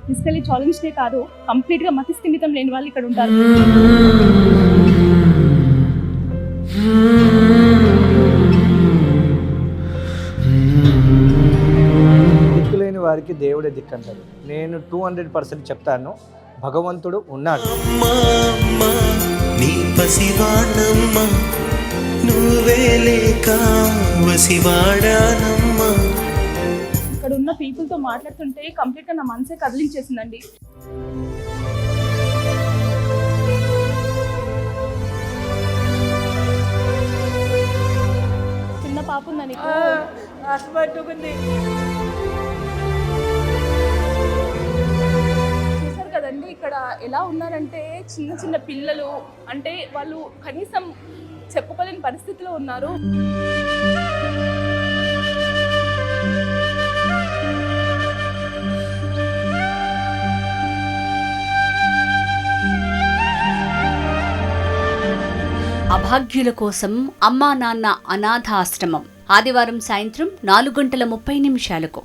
Physically ఛాలెంజ్డే కాదు, కంప్లీట్గా మతి స్థిమితం లేని వాళ్ళు ఇక్కడ ఉంటారు. దిక్కులేని వారికి దేవుడే దిక్కంటారు. నేను 200% చెప్తాను, భగవంతుడు ఉన్నాడు. నీ పసివాణమ్మ నువ్వే లేక వసివాడానమ్మ. ఇక్కడ ఉన్న పీపుల్తో మాట్లాడుతుంటే కంప్లీట్గా నా మనసే కదిలించేసిందండి. చిన్న పాప ఉందని చూసారు కదండి, ఇక్కడ ఎలా ఉన్నారంటే చిన్న చిన్న పిల్లలు, అంటే వాళ్ళు కనీసం చెప్పుకోలేని పరిస్థితిలో ఉన్నారు. అభాగ్యుల కోసం అమ్మా నాన్న అనాథ ఆశ్రమం ఆదివారం సాయంత్రం 4:30 నిమిషాలకు.